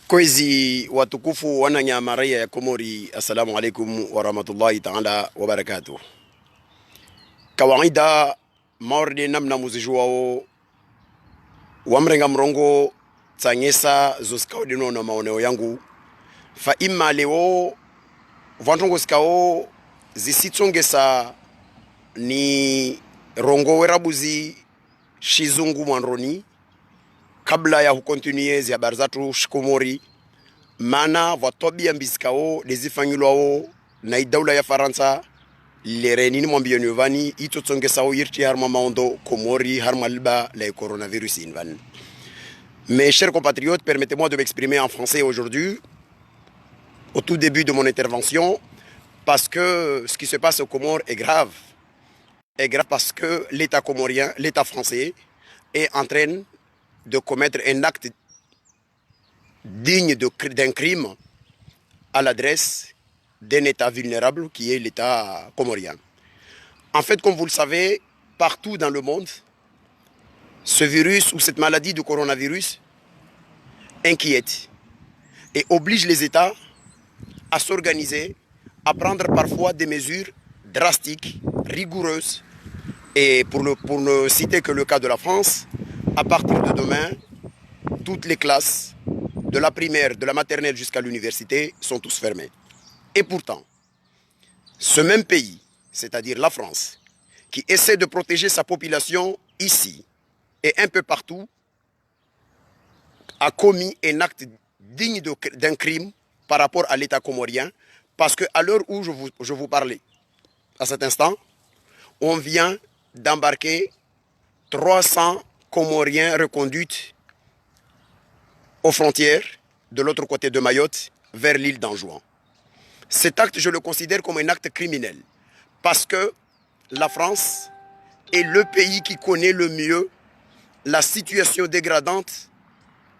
Kwezi watukufu wananyamaria ya Komori, assalamu alaikum warahmatullahi ta'ala wabarakatuh. Kawaida maorde namna muzijuao wamrenga mrongo tsanyesa zoskaudino na maoneo yangu fa ima leo vantongo skao zisitsongesa ni rongo werabuzi shizungu mwanroni kabla ya hukontinuye zi habari zatu shikomori mana vatobia mbizikao lezifanyilwao na idaula ya Faransa lerenini mwambio nyovani itotsongesao yirti harma maondo komori harma liba la coronavirus invan. Mes chers compatriotes, permettez-moi de m'exprimer en français aujourd'hui au tout début de mon intervention parce que ce qui se passe au Comores est grave. Est grave parce que l'État comorien, l'État français est en train de commettre un acte digne d'un crime à l'adresse d'un État vulnérable qui est l'État comorien. En fait, comme vous le savez, partout dans le monde, ce virus ou cette maladie du coronavirus inquiète et oblige les États à s'organiser, à prendre parfois des mesures drastiques, rigoureuses. Et pour ne citer que le cas de la France, à partir de demain, toutes les classes, de la primaire, de la maternelle jusqu'à l'université, sont tous fermées. Et pourtant, ce même pays, c'est-à-dire la France, qui essaie de protéger sa population ici et un peu partout, a commis un acte digne d'un crime par rapport à l'État comorien, parce qu'à l'heure où je vous parlais, à cet instant, on vient d'embarquer 300 Comoriens reconduits aux frontières de l'autre côté de Mayotte vers l'île d'Anjouan. Cet acte, je le considère comme un acte criminel parce que la France est le pays qui connaît le mieux la situation dégradante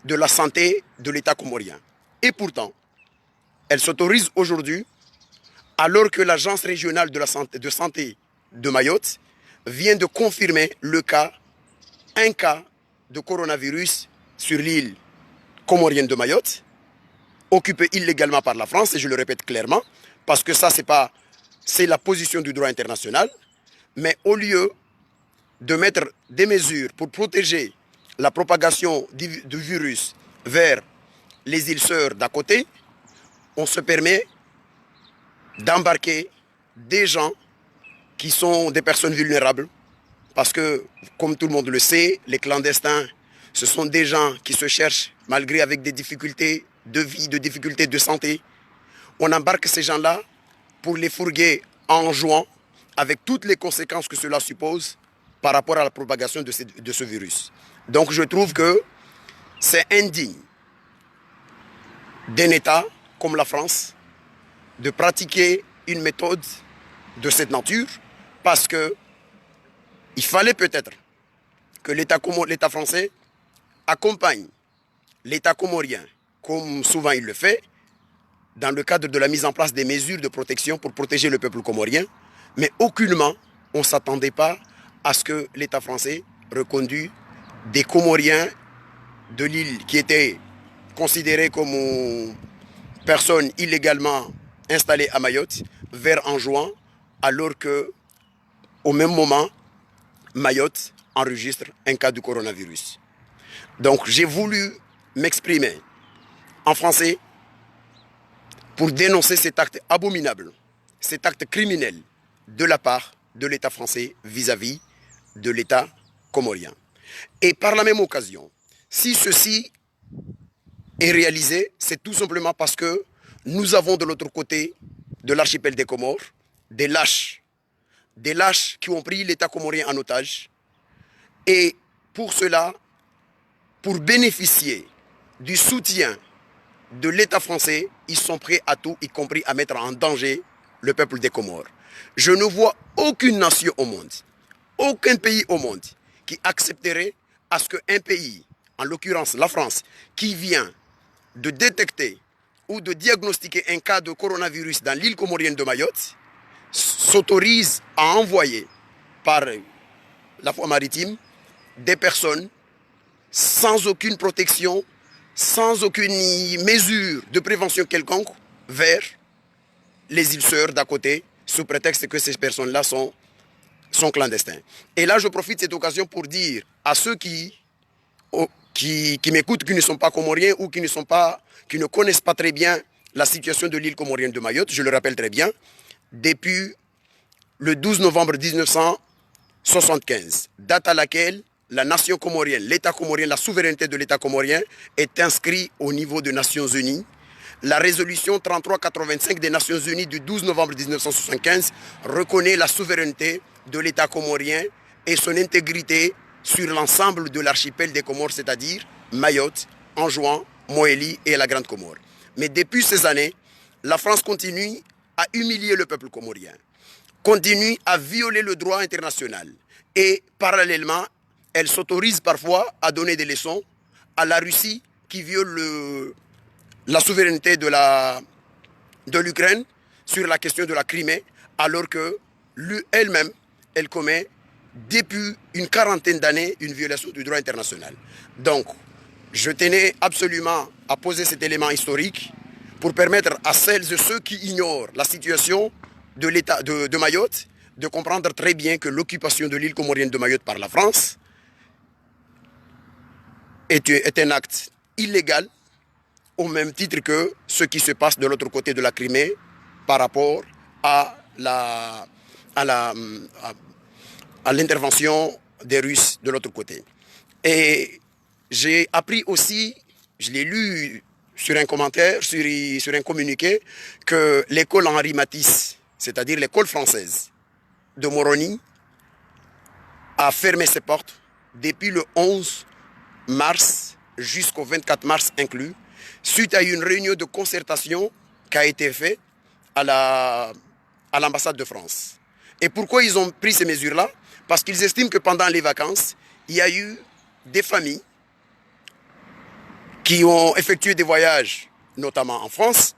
de la santé de l'État comorien. Et pourtant, elle s'autorise aujourd'hui, alors que l'Agence régionale de santé de Mayotte vient de confirmer un cas de coronavirus sur l'île comorienne de Mayotte, occupée illégalement par la France, et je le répète clairement, parce que ça, c'est la position du droit international. Mais au lieu de mettre des mesures pour protéger la propagation du virus vers les îles sœurs d'à côté, on se permet d'embarquer des gens qui sont des personnes vulnérables. Parce que, comme tout le monde le sait, les clandestins, ce sont des gens qui se cherchent, malgré avec des difficultés de vie, des difficultés de santé. On embarque ces gens-là pour les fourguer en jouant avec toutes les conséquences que cela suppose par rapport à la propagation de ce virus. Donc je trouve que c'est indigne d'un État comme la France de pratiquer une méthode de cette nature parce que il fallait peut-être que l'État français accompagne l'État comorien, comme souvent il le fait, dans le cadre de la mise en place des mesures de protection pour protéger le peuple comorien, mais aucunement on ne s'attendait pas à ce que l'État français reconduise des Comoriens de l'île qui étaient considérés comme personnes illégalement installées à Mayotte vers Anjouan, alors que au même moment, Mayotte enregistre un cas de coronavirus. Donc j'ai voulu m'exprimer en français pour dénoncer cet acte abominable, cet acte criminel de la part de l'État français vis-à-vis de l'État comorien. Et par la même occasion, si ceci est réalisé, c'est tout simplement parce que nous avons de l'autre côté de l'archipel des Comores des lâches qui ont pris l'État comorien en otage. Et pour cela, pour bénéficier du soutien de l'État français, ils sont prêts à tout, y compris à mettre en danger le peuple des Comores. Je ne vois aucune nation au monde, aucun pays au monde qui accepterait à ce qu'un pays, en l'occurrence la France, qui vient de détecter ou de diagnostiquer un cas de coronavirus dans l'île comorienne de Mayotte, s'autorise à envoyer par la voie maritime des personnes sans aucune protection, sans aucune mesure de prévention quelconque vers les îles Sœurs d'à côté, sous prétexte que ces personnes-là sont clandestins. Et là, je profite de cette occasion pour dire à ceux qui m'écoutent, qui ne sont pas comoriens ou qui ne connaissent pas très bien la situation de l'île comorienne de Mayotte, je le rappelle très bien, depuis le 12 novembre 1975, date à laquelle la nation comorienne, l'État comorien, la souveraineté de l'État comorien est inscrite au niveau des Nations Unies. La résolution 3385 des Nations Unies du 12 novembre 1975 reconnaît la souveraineté de l'État comorien et son intégrité sur l'ensemble de l'archipel des Comores, c'est-à-dire Mayotte, Anjouan, Moélie et la Grande Comore. Mais depuis ces années, la France continue à humilier le peuple comorien, continue à violer le droit international et parallèlement, elle s'autorise parfois à donner des leçons à la Russie qui viole la souveraineté de l'Ukraine sur la question de la Crimée, alors qu'elle-même, elle commet depuis une quarantaine d'années une violation du droit international. Donc, je tenais absolument à poser cet élément historique pour permettre à celles et ceux qui ignorent la situation de l'État de Mayotte de comprendre très bien que l'occupation de l'île comorienne de Mayotte par la France est un acte illégal au même titre que ce qui se passe de l'autre côté de la Crimée par rapport à l'intervention des Russes de l'autre côté. Et j'ai appris aussi, je l'ai lu sur un commentaire, sur un communiqué, que l'école Henri Matisse, c'est-à-dire l'école française de Moroni, a fermé ses portes depuis le 11 mars jusqu'au 24 mars inclus, suite à une réunion de concertation qui a été faite à l'ambassade de France. Et pourquoi ils ont pris ces mesures-là? Parce qu'ils estiment que pendant les vacances, il y a eu des familles qui ont effectué des voyages, notamment en France,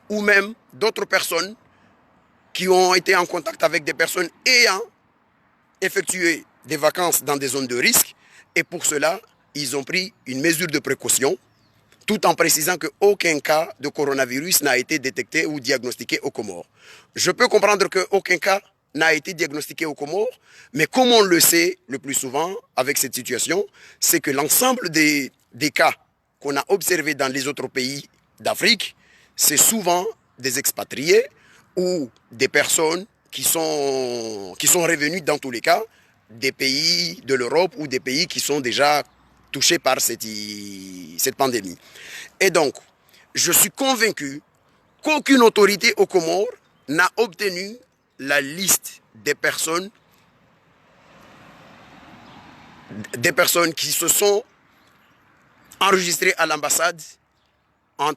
ou même d'autres personnes qui ont été en contact avec des personnes ayant effectué des vacances dans des zones de risque. Et pour cela, ils ont pris une mesure de précaution, tout en précisant qu'aucun cas de coronavirus n'a été détecté ou diagnostiqué aux Comores. Je peux comprendre qu'aucun cas n'a été diagnostiqué aux Comores, mais comme on le sait le plus souvent avec cette situation, c'est que l'ensemble des cas qu'on a observés dans les autres pays d'Afrique, c'est souvent des expatriés ou des personnes qui sont revenues dans tous les cas des pays de l'Europe ou des pays qui sont déjà touchés par cette pandémie. Et donc, je suis convaincu qu'aucune autorité aux Comores n'a obtenu la liste des personnes qui se sont enregistrées à l'ambassade en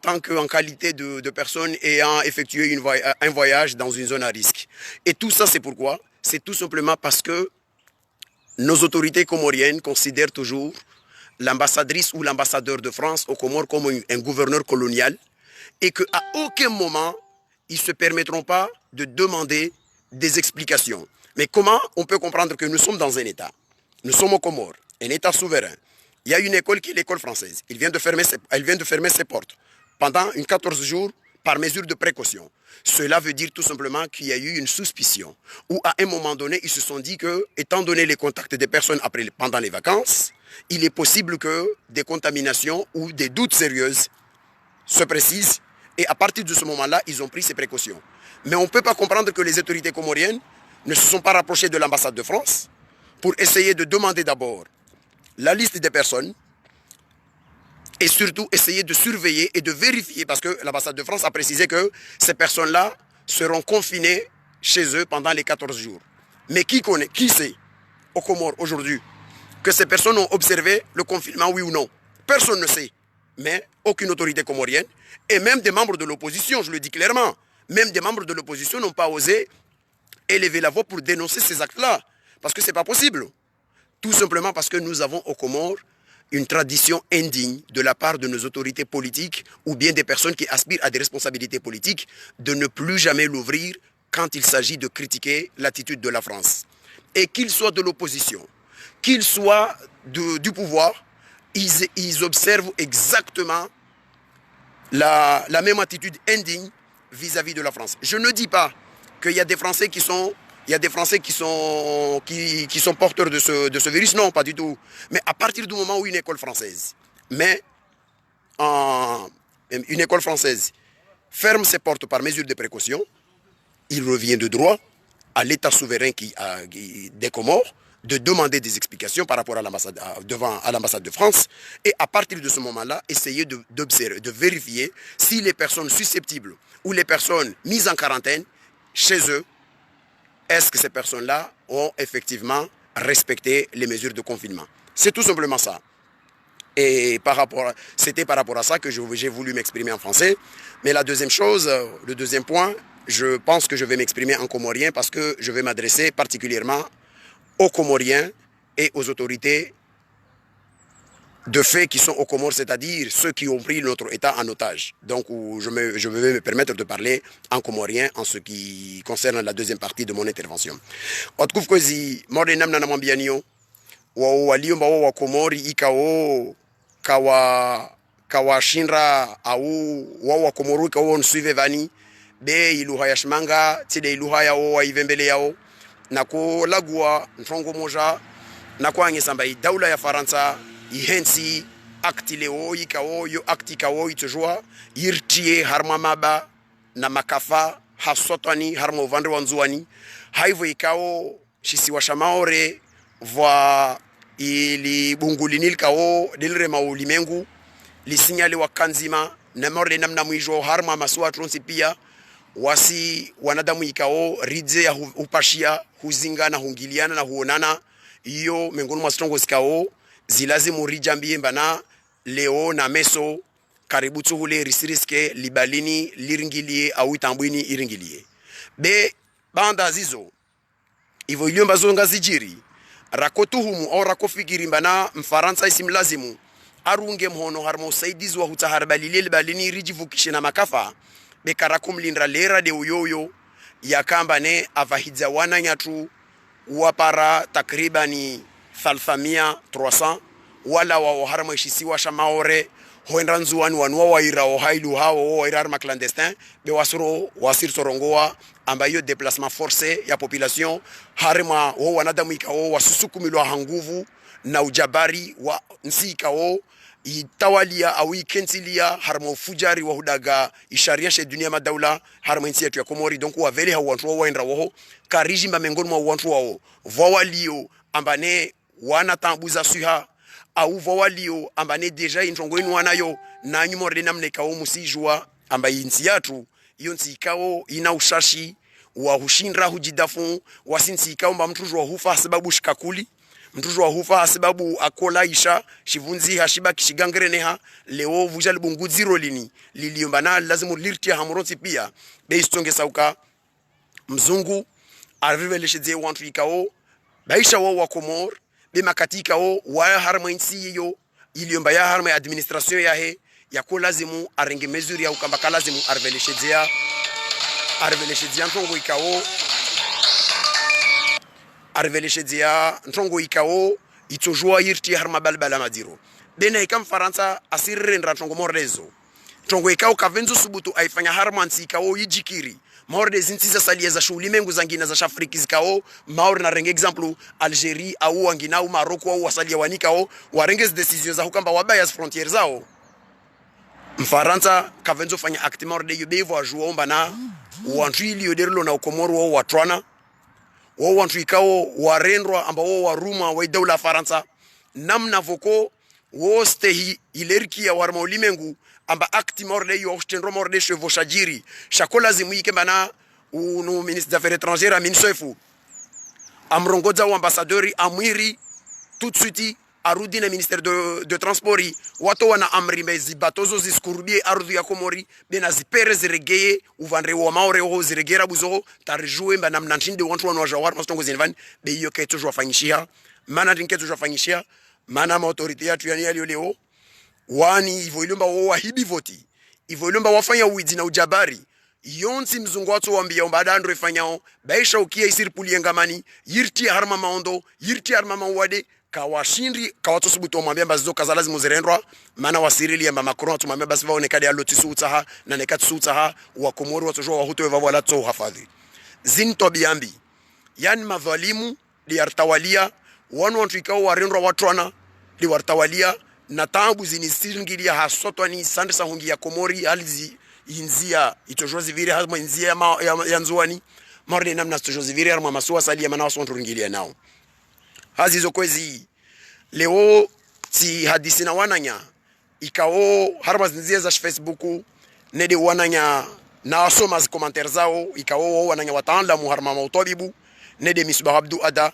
qualité de personnes ayant effectué un voyage dans une zone à risque. Et tout ça, c'est pourquoi? C'est tout simplement parce que nos autorités comoriennes considèrent toujours l'ambassadrice ou l'ambassadeur de France aux Comores comme un gouverneur colonial et qu'à aucun moment, ils ne se permettront pas de demander des explications. Mais comment on peut comprendre que nous sommes dans un État? Nous sommes aux Comores, un État souverain. Il y a une école qui est l'école française. Elle vient de fermer ses portes pendant 14 jours par mesure de précaution. Cela veut dire tout simplement qu'il y a eu une suspicion. Ou à un moment donné, ils se sont dit que, étant donné les contacts des personnes pendant les vacances, il est possible que des contaminations ou des doutes sérieuses se précisent. Et à partir de ce moment-là, ils ont pris ces précautions. Mais on ne peut pas comprendre que les autorités comoriennes ne se sont pas rapprochées de l'ambassade de France pour essayer de demander d'abord la liste des personnes et surtout essayer de surveiller et de vérifier, parce que l'ambassade de France a précisé que ces personnes-là seront confinées chez eux pendant les 14 jours. Mais qui sait aux Comores aujourd'hui que ces personnes ont observé le confinement, oui ou non? Personne ne sait. Mais aucune autorité comorienne, et même des membres de l'opposition, je le dis clairement, même des membres de l'opposition n'ont pas osé élever la voix pour dénoncer ces actes-là. Parce que ce n'est pas possible. Tout simplement parce que nous avons aux Comores une tradition indigne de la part de nos autorités politiques ou bien des personnes qui aspirent à des responsabilités politiques de ne plus jamais l'ouvrir quand il s'agit de critiquer l'attitude de la France. Et qu'il soit de l'opposition, qu'il soit du pouvoir, ils observent exactement la même attitude indigne vis-à-vis de la France. Je ne dis pas qu'il y a des Français qui sont porteurs de ce virus, non, pas du tout. Mais à partir du moment où une école française ferme ses portes par mesure de précaution, il revient de droit à l'État souverain des Comores de demander des explications par rapport à l'ambassade de France et à partir de ce moment-là, essayer d'observer, de vérifier si les personnes susceptibles ou les personnes mises en quarantaine chez eux, est-ce que ces personnes-là ont effectivement respecté les mesures de confinement. C'est tout simplement ça. Et c'était par rapport à ça que j'ai voulu m'exprimer en français. Mais la deuxième chose, le deuxième point, je pense que je vais m'exprimer en comorien parce que je vais m'adresser particulièrement aux Comoriens et aux autorités de fait qui sont aux Comores, c'est-à-dire ceux qui ont pris notre État en otage. Donc je vais me permettre de parler en comorien en ce qui concerne la deuxième partie de mon intervention. Wa Komori ikao kawashinra au wa Komoru ikao nsuive vani be iluha ya shmanga tide iluha yao wa ivembele yao nako lagua ntongo moja nako angesamba daula ya Faransa ihensi akti leo ikao yo akti kao itujua yirtie harma maba na makafa hasotani harma uvandre wanzuani haivo ikao shisi washamaore vwa ili bungulinil kao dilre maulimengu lisinyali wakanzima na morde namna mwijo harma masua tronsi pia wasi wanadamu ikao ridze ya upashia huzinga na hungiliana na huonana iyo mengonu mastongo sikao zilazimu rijambie mbana leo na meso karibu tuhule risiriske libalini liringilie au itambwini iringilie be banda zizo ivo iliomba zonga zijiri rakotuhumu au rakofikiri mbana mfaransa isimlazimu arunge mhono harmo usaidizi wa hutaharbalile libalini rijivukishe na makafa bekarakum lindra lera de uyoyo ya kamba ne avahidza wana nyatu wapara takribani 300 wala wa harma ishisiwa shamaore hoendra nzuani wanwa waira ohailu hao waira arma clandestin be wasir sorongoa ambayo déplacement forcé ya population harma wo wanadamu ikao wasusukumilwa hanguvu na ujabari wa nsi ikao itawalia au ikensilia harma ufujari wa hudaga isharia she dunia madaula harma nsi yetu ya Komori donc wa vele hawantu waendra woho kariji mbamengoni mwa wantu wao vwalio ambane wana tambuza suha au vwalio ambane deja intongo inu wanayo na nyumorde namne kao musijua amba insi yatu iyo nsi ikao ina ushashi wa hushinra hujidafu wasinsi ikao mba mtujwa hufa sababu shikakuli mtujwa hufa sababu akola isha shivunzi hashiba kishigangereneha leo vujali bunguziro liliombana lazimu lirtia hamuronsi pia beistonge sauka mzungu arivelesheze wantu ikao baisha wa Komor be makatika wa harma insi yo iliomba ya harma ya administration yahe yako lazimu arenge mesure ya ukamba lazimu ariveleshezea ntongo ikao arveleshezea ntongo ikao itojua yirti harma balbala madiro bena ikam Faransa asirrendra ntongo mordezo ntongo ikao kavenzo subutu aifanya harma nsi ikao yijikiri maorde zintiza salia za shuli mengu zangina za Afrika zikao maorde na renge example Algerie au wangina au Morocco au wasalia wanikao warenge decisions za hukamba wabaya frontières zao Mfaransa kavenzo fanya acte maorde yobevo ajua omba na wantu iliyoderlo na Komoro wao watwana wao wantu ikao warendwa ambao waruma wa daula Faransa namna voko woste ileriki ya warma ulimengu amba acte morde yo ostendro morde chevo shajiri shakola zimuike bana unu ministre des affaires étrangères aminsoefu amrongoza wa ambassadeur amwiri tout de suite arudi na ministère de transport wato wana amri mezi batozo ziskurubie ardhi ya Komori bena zipere ziregeye uvandre wa maore ho ziregera buzo tarjue mbana mnantinde wantu wana jawar mastongo zinvan be yo keto jwa fanyishia mana dinketo jwa fanyishia mana ma autorité ya tuyani yali leo wani ivoilomba wa hibi voti ivoilomba wafanya uidzi na ujabari yonsi mzungu watu wambia umbada andro ifanyao baisha ukia isiripuli ngamani yirti harma maondo yirti harma mawade kawashindri kawatosubuto mwambia bazizo kaza lazima zirendwa maana wasirili ya Macron tumwambia basi vaonekane alotisi utaha na nekatsu utaha wa Komori watojua wahuto wavo wala tso hafadhi zinto biambi yani madhalimu di artawalia wanu wantu ikao warendwa watwana di wartawalia na tabu zinisingilia hasotwa ni sande sahungi ya Komori halizi inzia itojozi vile hazma inzia ya nzuani marne namna itojozi vile harma masuwa salia mana wasu wantu ringilia nao hazi zo kwezi leo ti hadisi na wananya ikao harma zinzia za Facebook nede wananya na wasoma zi komantere zao ikao wananya wataalamu harma mautobibu nede Misbah Abdou Ada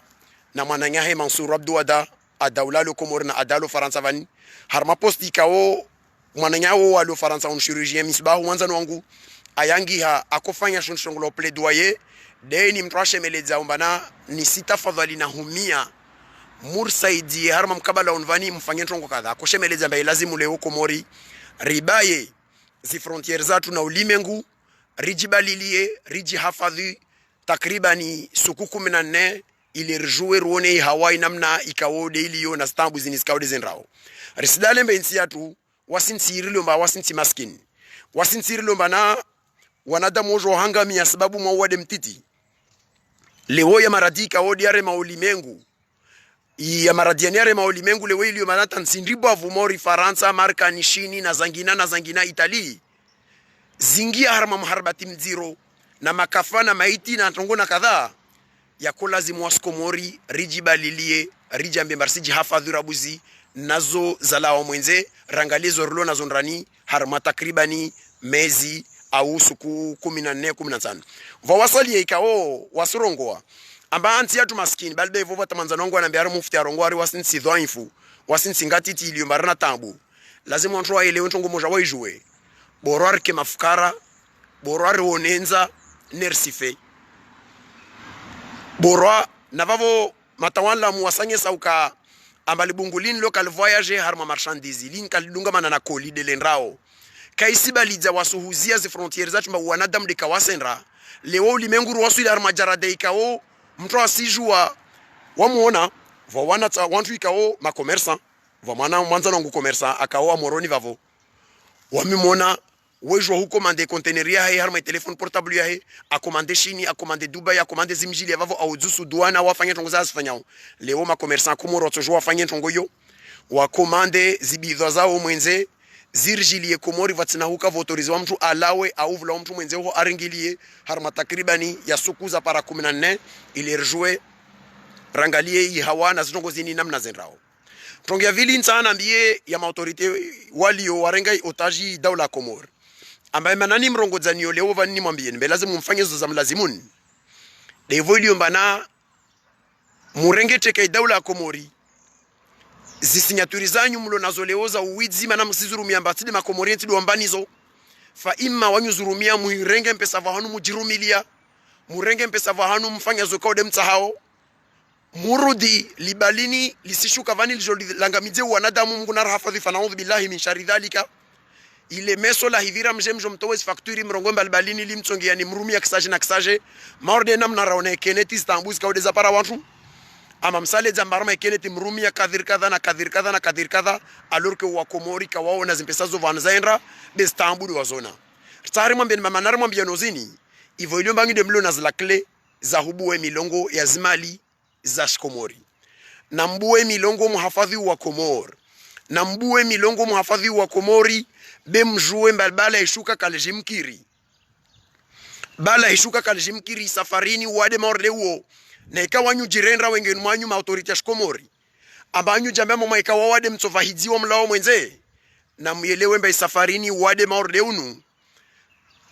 na mwananya he Mansour Abdou Ada adaulalo Komori na adalo Faransa vani harma posti ikao mwananya walo Faransa un chirurgien Misbah wanzano wangu ayangi ha akofanya shonshongolo plaidoyer deni mtrashe meleza umbana ni sita fadhali na humia mursaidi harma mkabala unvani mfanye ntongo kadha akoshemeleza mbaye lazimu leo Komori ribaye zi frontiere zatu na ulimengu rijibalilie riji hafadhi takribani suku 14 ili rjouer wone Hawaii namna ikawode iliyo na stambu ziniskawode zenrao risidale mbe nsi yatu wasintsiri lomba wasinti maskini wasintsiri lomba na wanadamu ojo hangami ya sababu mawade mtiti leo ya maradika odi yare maulimengu ya maradiani yare maulimengu leo iliyo manata nsindribo avumori Faransa marka nishini na zangina Itali zingia harma mharbati mziro na makafana maiti na tongona kadhaa ya kulazimu waskomori rijibalilie rijambe marsiji hafadhi rabuzi nazo zalao mwenze rangalizo rlo nazo ndrani harma takribani mezi au suku 14 15 vawasali ikao wasurongoa amba anti yatu maskini balbe vova tamanzano wangu anambia mufti arongwari wasinsi dhaifu wasinsi ngatiti iliyo marana tambu lazima watu waelewe ntongo moja waijue borwar ke mafukara borwar onenza nersife borwa navavo matawala muwasanye sauka ambali bungulin local voyage harma marchandise lin kalidunga manana koli de lenrao kaisi balidza wasuhuzia zi frontiere zatu mba wanadamu de kawasenra leo limenguru wasu ila harma jarade ikao mtu asijua wamuona vo wanata wantu ikao ma commerçant vo mana mwanza nangu commerçant akao amoroni vavo wamimona wejo huko mande conteneuria hai harma telefone portable ya hai akomande Chini akomande Dubai akomande zimjili vavo au zusu douana wafanye tongo za sifanyao leo ma commerçant kumoro tojo wafanye tongo yo wakomande zibidho zao mwenze zirjilie Komori vatina huka votorizi wa mtu alawe au vula mtu mwenze ho aringilie harma takribani ya suku za para 14 ili rjouer rangalie i hawana zitongo zini namna zenrao tongia vili nsana mbie ya autorite walio warengai otaji daula Komori ambaye manani mrongodzani yo leo vani mwambie mbe lazima mfanye zo za mlazimuni devo ilio mbana murenge teke daula Komori zisinyaturi zanyu mlo nazo leo za uwizi mana msizurumia mbatide makomorienti duambanizo fa imma wanyuzurumia muirenge mpesa vahanu mujirumilia murenge mpesa vahanu mfanya zokode mtahao murudi libalini lisishuka vani lijolangamidze wanadamu Mungu na hafadhi fa naudhu billahi min shari dhalika ile meso la hivira mjemjo mtowezi fakturi mrongomba libalini limtsongia ni mrumia kisaje na kisaje maorde namna raone keneti stambuzi kaode za para watu ama msale za marama keneti mrumia kadhir kadha na kadhir kadha na kadhir kadha alorke wa Komori ka wao na zimpesazo vanzaendra be stambuli wazona tsari mwambie mama nari mwambie nozini ivo ilio mbangi de mlo na zlakle za hubuwe milongo ya zimali za Komori na mbuwe milongo muhafadhi wa Komori na mbuwe milongo muhafadhi wa Komori be mjue mbala ishuka kaljimkiri bala ishuka kaljimkiri safarini wade morleuo na ikawa nyu jirenra wengeni mwanyu ma autorite ya Komori abanyu jambe mama ikawa wade mtsovahidziwa mlao mwenze na muelewe mbe safarini wade morleunu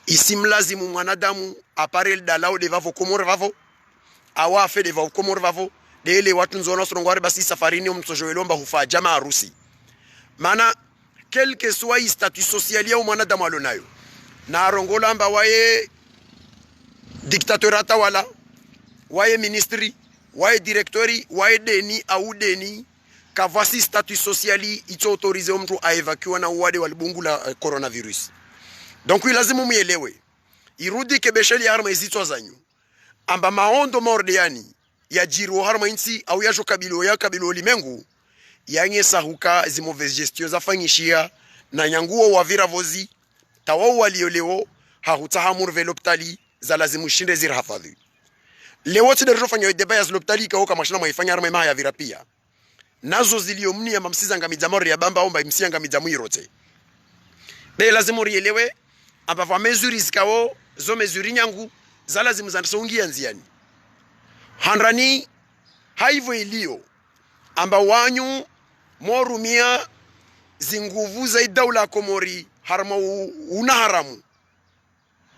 isimlazimu mwanadamu aparel dalao de vavo Komori vavo awafe de vavo Komori vavo dele watu nzona sorongware basi safarini mtsojoelomba hufa jamaa harusi mana quel que soit statut social ya mwanadamu alonayo na arongola amba waye dictatorata wala waye ministry waye directori waye deni au deni kavasi statut sociali ito autorize mtu a evacuer na uwade walibungu la coronavirus donc lazima muelewe irudi kebesheli arma izitwa zanyu amba maondo mordiani ya jiro harma insi au ya kabilo limengu yanye sahuka zi mauvaise gestion za fanyishia na nyanguo wa vira vozi tawao walioleo hahutahamur veloptali za lazimu shinde zir hafadhi leo tiderjo fanya deba ya zloptali ka mashina maifanya harma ma ya vira pia nazo ziliomnia mamsiza ngamijamori ya bamba omba imsia ngamijamwirote be lazimu rielewe ambavyo mesuri zikao zo mesuri nyangu za lazimu zanasongia nziani handrani haivo ilio amba wanyu morumia zinguvu za daula Komori harma una haramu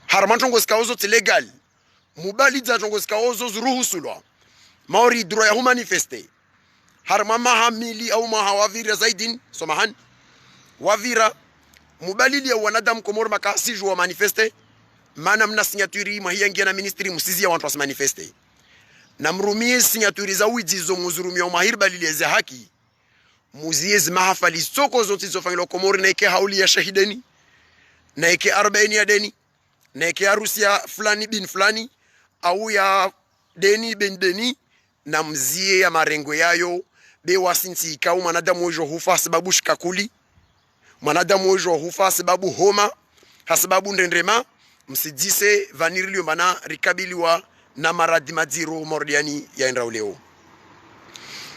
harma tongo zikao legal mubali za tongo zikao zuruhusulwa maori droit ya humanifeste harma mahamili au mahawavira zaidin somahan wavira mubalili ya wanadamu Komori makasiju wa manifeste mana mna signaturi mahiyangia na ministry musizi ya wantu wa manifeste na mrumie signaturi za widzizo muzurumia umahir balili za haki muziezi mahafali soko zote zofanyilo Komori na ike hauli ya shahideni na ike 40 ya deni na ike harusi ya fulani bin fulani au ya deni bin deni na mzie ya marengo yayo be wasinti ikau manadamu wejo hufa sababu shikakuli manadamu wejo hufa sababu homa hasababu ndendrema msijise vaniriliyo mana rikabiliwa na maradi madziro mordiani ya enrauleo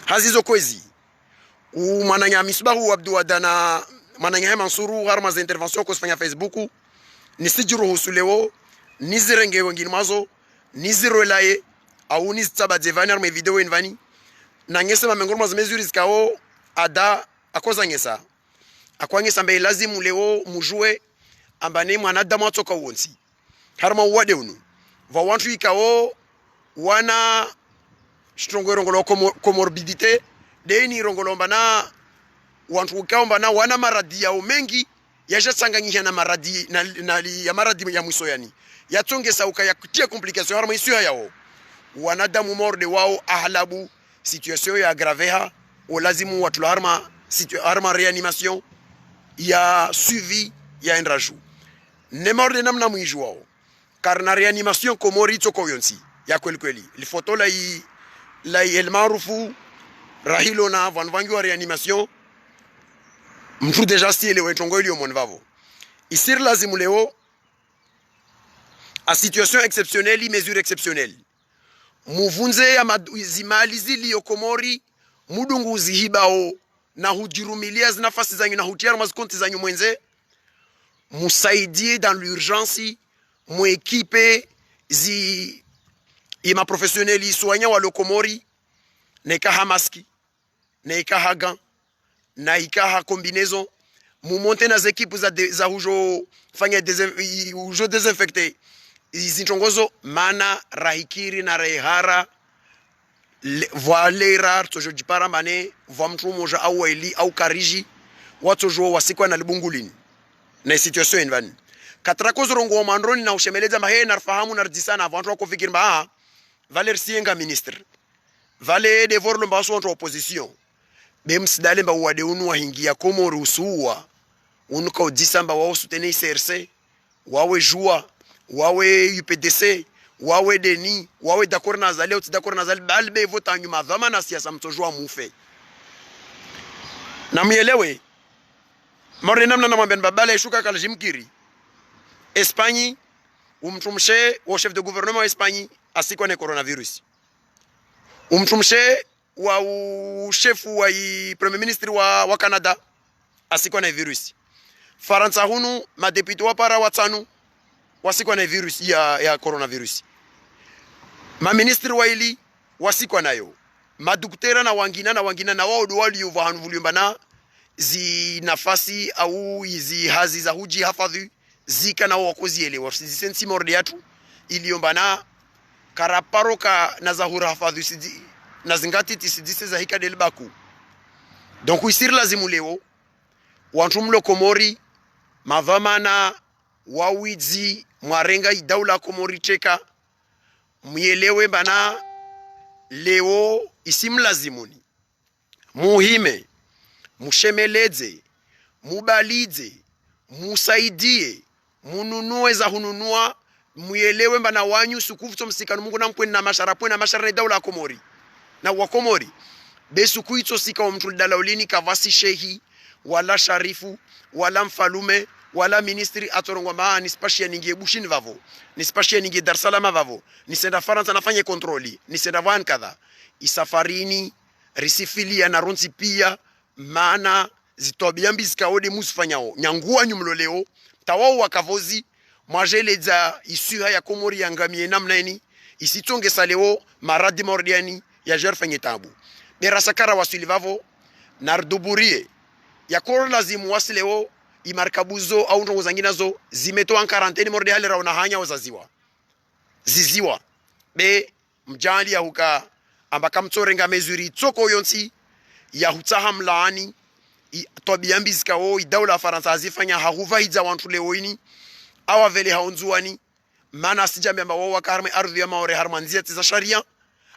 hazizo kwezi mananya misbahu abdu wadana mananya Mansuru harma za intervention ko sifanya Facebook nisijuru husuleo nizirenge wengine mazo nizirolaye au nizitaba devani harma video envani na ngese mamengorma za mesures kao ada akoza ngesa akwangesa mbe lazimu leo mujue ambane mwanadamu atoka wonsi harma wade unu va wantu ikao wana strongero ngolo comorbidité deni rongolomba na wantu ukaomba na wana maradi yao mengi yajasanganyisha na maradi na ya maradi ya mwiso yani yatongesa ukaya kutia complication harma isu yao wanadamu morde wao ahlabu situation ya graveha o lazimu watu harma reanimation ya suivi ya enraju ne morde namna mwiju wao karna reanimation Komori toko yonsi ya kweli lifoto la el maarufu rahilo na vanvangi wa reanimation mtu deja stiele wetongo ilio monvavo isir lazimu leo a situation exceptionnelle mesure exceptionnelle muvunze ya zimali zili Komori mudungu zihibao na hujirumilia zinafasi zanyu na hutiara mazikonti zanyu mwenze musaidie dans l'urgence muekipe ima professionneli soignant wa Komori neka maski neka hagan na ikaha combinaison mu monter nas équipes za hujo fanya hujo desinfecter izinchongozo mana rahikiri na rehara voilera tojo jipara mane vo mtu moja au eli au kariji watu jo wasikwa na libungulini na situation envani katrako zorongo mandroni na ushemeleza mahe na fahamu na rdisana avant wako fikiri ba valer sienga ministre vale devor lo mbaso entre opposition bem sidale mba wade unu wahingia Komori usuwa unuka udisamba wao soutenir CRC wawe joie wawe UPDC wawe deni wawe d'accord na zali uti d'accord na zali balbe vota nyuma dhama na siasa mtojua mufe na mielewe morde namna na mwambia babale shuka kala jimkiri Espagne umtumshe wa chef de gouvernement wa Espagne asikwa na coronavirus umtumshe wa chef wa premier ministre wa Canada asikwa na virus Faransa hunu madepute wa para watanu wasikwa na virus ya coronavirus ministri wa ili wasikwa nayo maduktera na wangina na wao wali uvahanvulimbana zi nafasi au hizi hazi za huji hafadhi zika na wakozi elewa sisensi morde yatu iliombana karaparoka na zahura hafadhi sidi na zingati tisidise za hika delbaku donc isir lazimu leo wantumlo Komori madhamana wawidzi mwarenga daula Komori cheka muelewe bana leo isim lazimuni muhime mushemeleze mubalidze musaidie mununue za hununua Muyelewe mbana wanyu sukufu to msikanu Mungu na mpwe na mashara daula Komori na wa Komori besuku ito sika mtu dalaulini kavasi shehi wala sharifu wala mfalume wala ministri atorongwa maa nispashia ningie bushini vavo nispashia ningie Dar es Salaam vavo nisenda Faransa nafanye kontroli nisenda van kadha isafarini risifilia na ronsi pia maana zitobiambi zikaode musifanyao nyangua nyumloleo tawao wakavozi mwajeleza isuha ya Komori yangamie namneni isitonge saleo maradi mordiani ya jerfenye tabu berasakara wasilivavo narduburie ya koro lazimu wasileo imarkabuzo au ndongo zanginazo zimetoa karanteni morde hali rauna hanya wazaziwa ziziwa be mjali ya huka ambaka mtorenga mezuri tsoko yonsi ya hutaha mlaani tobiambi zikao idaula Faransa azifanya hahuva hidza wantu leoini awa vele haonzuani mana sijambi amba wawa karme ardhi ya maore harmanzia za sharia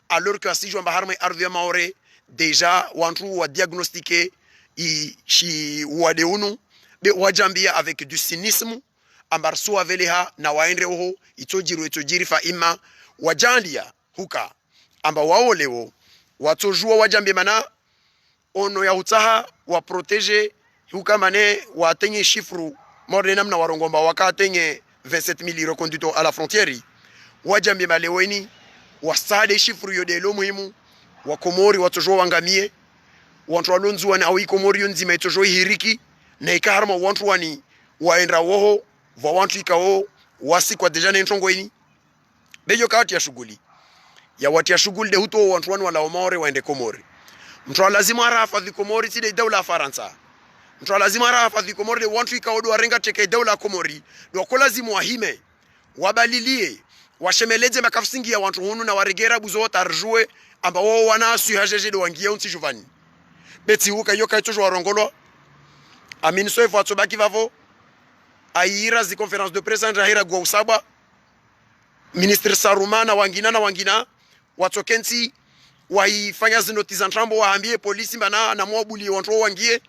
alors que asijwa amba harme ardhi ya maore deja wantu wa diagnostiquer shi wadeunu be wajambia avec du cynisme ambarso aveleha na waendre oho itojiri fa ima wajandia huka amba wao leo watojua wajambia mana ono ya hutaha wa protéger huka mane watenye shifru morde namna warongomba wakatenye 27000 reconduito à la frontière wajambia maleweni wasade shifru yodelo muhimu wa Komori watojua wangamie wantu walonzu wana au Komori yonzima itojua hiriki na ikaharma wantu wani waendra woho wa wantu ikao wasi kwa deja nentongo ini bejo kawati ya shughuli ya wati ya shughuli de huto wantu wani wala omore waende Komori mtu lazima arafadhi Komori tide daula Faransa mtu lazima arafadhi Komori de wantu ikao do arenga teke daula Komori do ko lazima wahime wabalilie washemeleze makafsingi ya wantu hunu na waregera buzo tarjue amba wao wana su hajeje do wangia unti juvani beti huka yoka itojo warongolo Amin Soe Fatsobaki vavo aira zi conférence de presse ndahira gwa usaba ministre Saruma na wangina watokenti waifanya zinotiza ntrambo waambie polisi mbana na mwabuli wantu wangie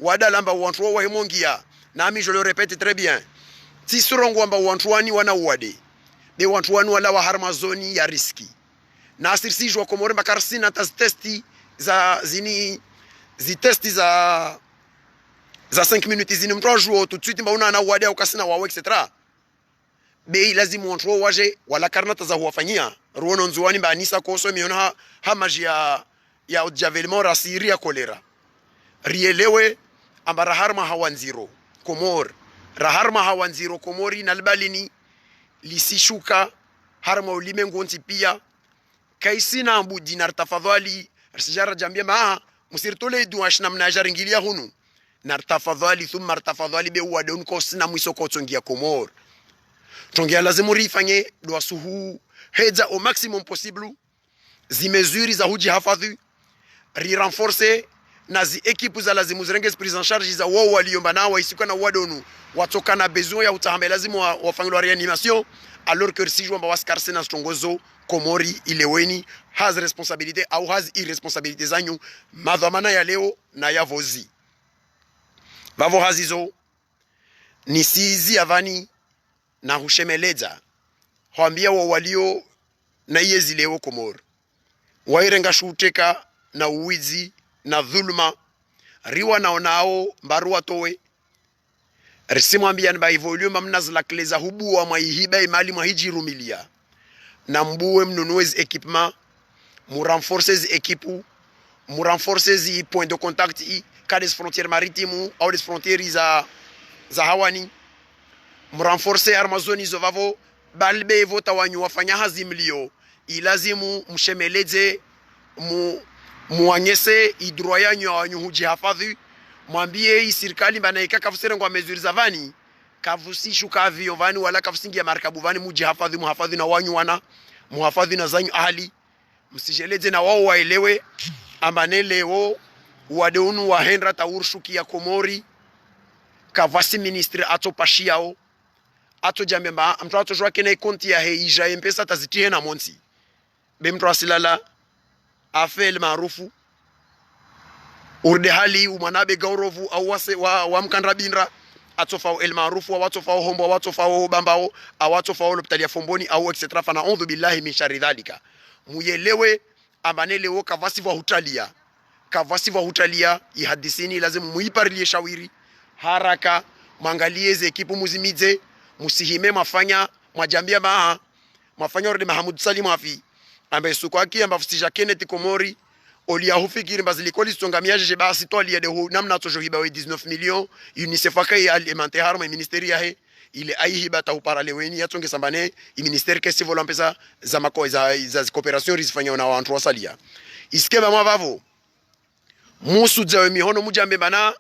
wadalamba wantu wahimongia nami je le répète très bien ti surongo amba wantu wani wana uwade be wantu wani wala wa harmazoni ya riski na asirsi wa Komori makarsina testi za zini testi za 5 minutes zini mtu ajua tout de suite mbauna na wade au kasina wawe etc. Bei lazima wantu waje wala karnata za huwafanyia ruono nzuani ba anisa koso miona hamaji ya javelmo rasiri ya kolera rielewe amba raharma hawanziro Komor raharma hawanziro Komori nalbalini lisishuka harma ulimengo nti pia kaisina ambu dinar tafadhali sijara jambia ma musirtole duashna mnajaringilia hunu nartafadhali thumma artafadhali be wadon kosina mwisoko tongia Komor tongia lazima rifanye do suhu hedza au maximum possible zi mesures za huji hafadhi ri renforcer na zi equipe za lazima zirenge prise en charge za wao waliomba nao waisikuwa na wadonu watoka na besoin ya utahambe lazima wafanywe reanimation alors que si jomba waskarse na stongozo Komori ileweni has responsabilité au has irresponsabilité zanyu madhamana ya leo na ya vozi bavo hazizo ni sizi avani na hushemeleza hwambia wa walio na yezi leo Komori wairenga shuteka na uwizi na dhulma riwa nao mbarua towe risimwambia nba volume mnazla kleza hubu wa maihiba imali mwahijirumilia na mbuwe mnunuezi equipement mu renforcer equipe mu renforcer point de contact cas des frontières maritimes au des frontières za hawani mu renforcer armazoni zovavo balbe vota wanyu wafanya hazimlio ilazimu mshemeleze muanyese idroyanyo wanyu hujihafadhi mwambie serikali banaika kafusere ngwa mesures zavani kavusishu kavio vani wala kafusingi ya markabu vani mujihafadhi muhafadhi na wanyu wana muhafadhi na zanyu ahli msijeleze na wao waelewe ambane leo wadeunu wa Henra taurshuki ya Komori kavasi ministre ato pashiao ato jambemba mtu ato jwa kene konti ya heija mpesa tazitie na monti be mtu asilala afel maarufu urde hali umanabe gaorovu au wase wa mkandrabindra atofao el maarufu awatofao hombo awatofao bambao awatofao lopitalia fomboni au etc fana ondhu billahi min shari dhalika muyelewe amanelewo kavasi wa hutalia ihadisini lazima muiparilie shawiri haraka mwangalie ze ekipu muzimize musihime mafanya mwajambia mafanya rode Mahamud Salim afi ambaye suko aki ambafusisha Kenneth Komori olia hufikiri mbazilikoli stongamia je basi to alia de ho namna tojo hiba we 19 millions UNICEF akai alimenter harma ministeri yahe ile aihiba ta uparale weni yatonge sambane i ministeri kesi vola mpesa za mako za coopération risifanya na wantu wasalia iskeba mwavavo musu dzawe mihono mujambe bana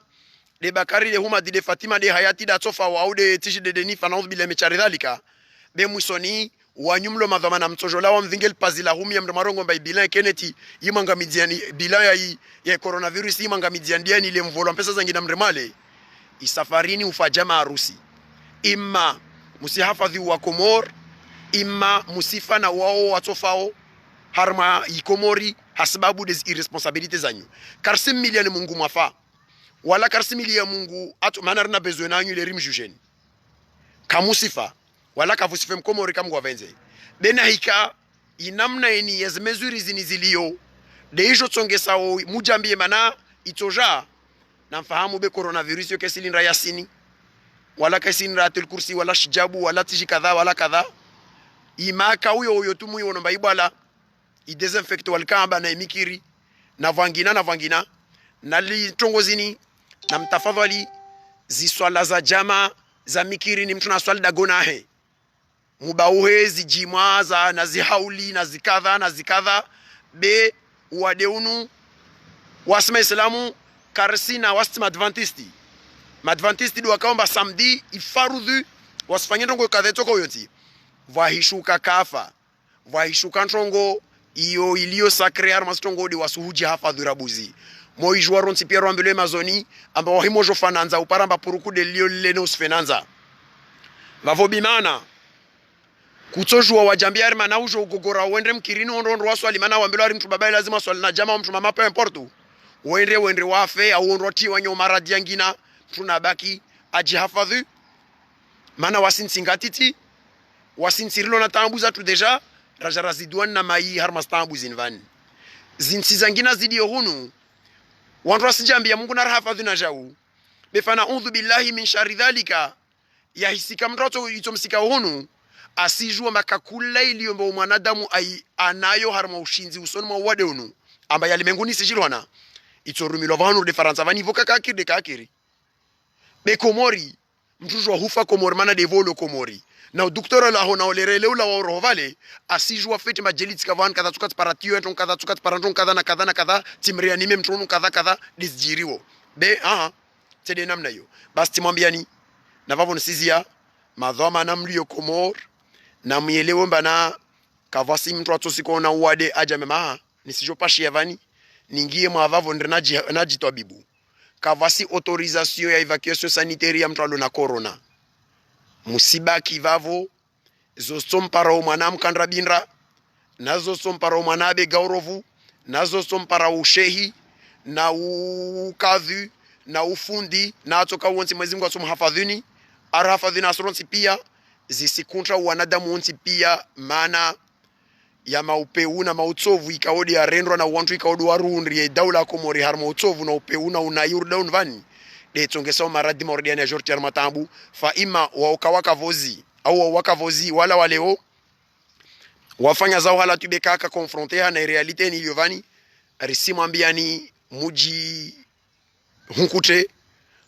de Bakari de Huma de Fatima de Hayati da Tofa wa de Tishi de Denis Fanaud bile mecharidhalika be musoni wanyumlo madhamana mtojola wa mvingel pazila humi ya mmarongo mba bilan Kenneth yimanga midiani bilan ya coronavirus yimanga midiani ile mvolo mpesa zangina mremale isafarini ufajama harusi imma musihafadhi wa Komor imma musifa na wao watofao harma ikomori hasababu des irresponsabilités zanyu car 5 millions mungu mafa wala car 6 millions mungu atu manarna besoin nanyu le rim jugeni kamusifa wala kavusife mkomori kamgwa venze bena hika inamna eni yez mesures zinizilio de hijo tsongesao mujambie mana itoja na mfahamu be coronavirus yo kesilinra yasini wala kesilinra tel kursi wala shijabu wala tiji kadha wala kadha imaka huyo tumu yono baibala i desinfecte walkamba na imikiri na vangina na li tongozini na mtafadhali ziswala za jama za mikiri ni mtu na swali dagonahe mubauhe zijimwa za na zihauli na zikadha be wadeunu wasma islamu karsina wasma adventisti do akaomba samedi ifarudhu wasifanye ndongo kadhetoko yonti vahishuka kafa vahishuka ntongo iyo ilio sacré armas tongo de wasuhuji hafadhu rabuzi moi joueur on Pierre Ambele Mazoni ambao himojo fananza uparamba puruku de lio lenos fenanza vavo bimana kutojua wajambia arma na ujo gogora wendre mkirini ondo waswali mana wambelo ari mtu baba lazima swali na jama mtu mama pe importu wendre wafe au onroti wanyo maradi yangina tunabaki ajihafadhu mana wasinsingatiti wasinsirilo na tambuza tu deja rajara zidwan na mai harmastambu zinvani zinsizangina zidio hunu wantu wasijambia Mungu narahafadhu na jau befana undhu billahi min shari dhalika yahisika mtoto itomsika hunu asijua makakula iliyomba mwanadamu anayo harma ushinzi usoni mwa wade hunu amba yalimenguni sijilwana itorumilo vanu de faransa vani voka kakiri be Komori mtujwa hufa Komori mana de volo Komori na doktora la hona olerele ula wa rohovale asijua fete majeliti kavan kadha tukat paratio eton kadha tukat paranton kadha na kadha timri anime mtunu kadha disjiriwo be tede namna hiyo basi timwambiani na vavo nsizia madhoma na mlio Komor na mielewe mbana kavasi mtu atosiko na uade aja mema nisijopashi yavani ningie mwavavo ndrenaji twabibu kavasi autorisation ya evacuation sanitaire ya mtu alona corona musiba kivavo zosom para umana mkandra binra nazo som para umana be gaurovu nazo som para ushehi na ukadhi na ufundi na atoka wonsi Mwenyezi Mungu asomhafadhini arahafadhina asronsi pia zisikuntra wanadamu wonsi pia maana ya maupeu na mautsovu ikaodi ya rendwa na wantu ikaodi warundri daula Komori harma utsovu na upeu na unayurda unvani de tongesa maradi mordiani ya jorti armatambu fa ima wakawaka vozi au wakavozi wala waleo wafanya zao hala tubekaka konfrontea na realite ni yovani risimwambiani muji hunkute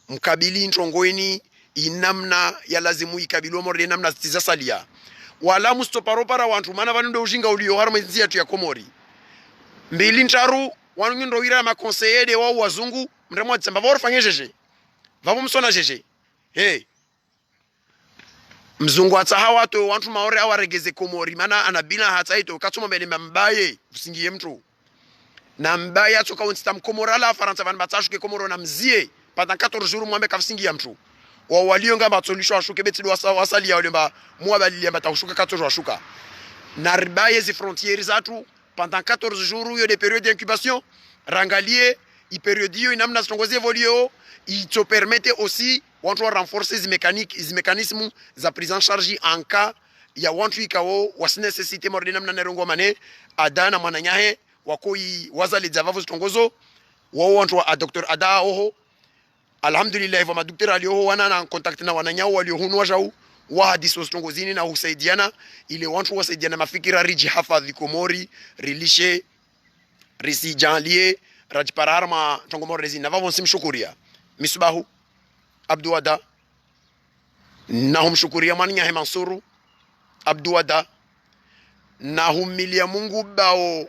mkabili ntongoini inamna ya lazimu ikabiliwa morde namna tizasalia wala mustoparo para wantu mana vanunde ujinga ulio harma nzia tu ya Komori mbili ntaru wanu ndo ira ma conseiller de wao wazungu mremo tsamba bora fanye jeje vavo msona jeje mzungu atahawa to wantu maore awaregeze Komori mana anabina hata ito katuma mbele mbaye usingie mtu na mbaye atoka wonsta mkomorala faransa van batashuke Komoro na mzie pendant 14 jours mwambe kafusingia mtu wa walio ngamba solution ashuke beti do wasali ya olemba mwa bali mbata ushuka 14 jours ashuka na ribaye zi frontières zatu pendant 14 jours yo de période d'incubation rangalie i période yo inamna stongoze volio ito permete aussi wantu wa renforcer zi mécanismes za prise en charge en cas ya wantu ikao wasinecessite mordena mna nerongo mane adana mwananyahe wakoi wazali zavavo zitongozo wao wantu wa Dr. Ada oho alhamdulillah hivyo madaktari alioho wana na contact na wananyao waliohunwa jau wa hadiso zitongozini na husaidiana ile wantu wasaidiana mafikira riji hafadhi Komori rilishe risi janlie rajpararma tongomor rezi na vavo simshukuria misbahu Abdouada na humshukuria mwananyahe Mansuru Abdouada na humilia Mungu bao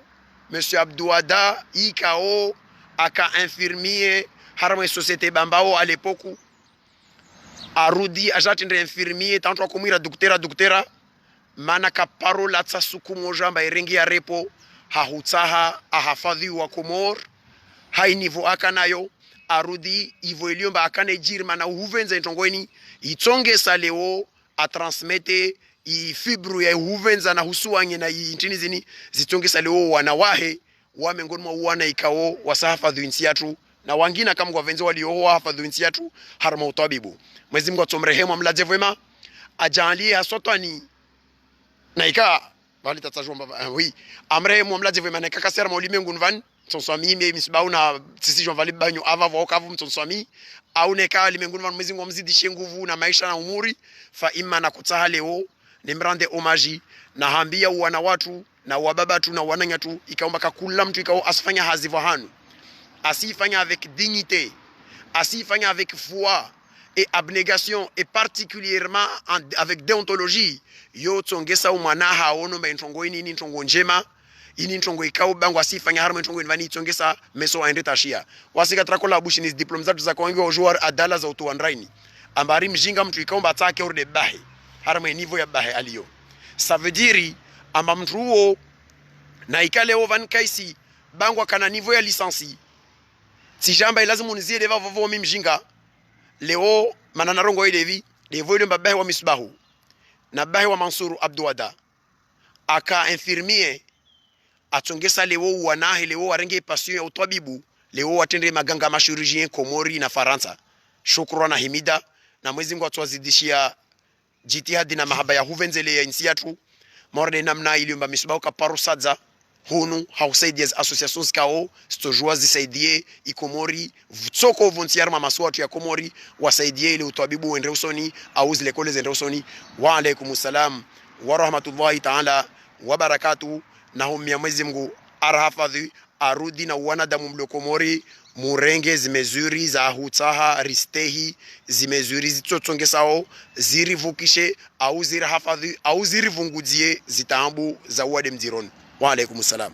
Monsieur Abdouada ikao aka infirmier harama société bambao à l'époque arudi ajatindre infirmier tanto kumira doktera mana ka parola tsa sukumo jamba irengi ya repo hahutsaha ahafadhi wa Komor hai niveau akanayo arudi ivo eliomba akane jirma na uvenza ntongoeni itonge saleo a transmete i fibru ya uvenza na husuanye na intini zini zitonge saleo wanawahe wamengoni mwa wana ikao wasahafadhi insi yatu na wangina kama kwa venzo waliohoa hafadhi insi yatu harma utabibu Mwenyezi Mungu atomrehemu amlaze vema ajalie hasotani na ika bali tatajomba oui amrehemu amlaze vema na kaka sera ulimwengu nvan tsonswami misbau na sisi Jean Vali banyo ava vokavu mtsonswami au neka ulimwengu nvan Mwenyezi Mungu amzidishie nguvu na maisha na umuri fa imma na kutaha leo nimrande omaji na hambia wana watu na wababa tu na wananya tu ikaomba kakula mtu ikao asifanya hazivo hanu asifanya avec dignité asifanya avec foi et abnégation et particulièrement avec déontologie yo tsongesa umwana haono mentongo ini ntongo njema ini ntongo ikao bango asifanya harma ntongo invani tsongesa meso aende tashia wasika trakola bushini diplôme zatu za kwa wengi joueur adala za utuandraini ambari mjinga mtu ikaomba atake orde bahe harma niveau ya bahe aliyo ça veut dire amba mtu huo na ikale ovan kaisi bangwa kana niveau ya lisansi si jamba lazima unizie deva vovo mimjinga leo manana rongo idevi devo ile mbabahe wa misbahu na bahe wa Mansuru Abdouada aka infirmier atongesa leo wanahe leo warenge passion ya utabibu leo watende maganga mashirurgien Komori na Faransa shukrana na himida na Mwenyezi Mungu atwazidishia jitihadi na mahaba ya huvenzele ya insi yatu morde namna iliomba misbahu ka parusadza hunu hausaidia associations kao stojua zisaidie ikomori tsoko vontiarma maswatu ya Komori wasaidie ile utabibu wende usoni au zile kole zende usoni wa alaikumussalam wa rahmatullahi ta'ala wa barakatuh na humia Mwenyezi Mungu arhafadhi arudi na wanadamu mlo Komori murenge zimezuri za hutaha ristehi zimezuri zitotongesao zirivukishe au zirahafadhi au zirivungudzie zitambu za wade mdironi wa alaikumussalam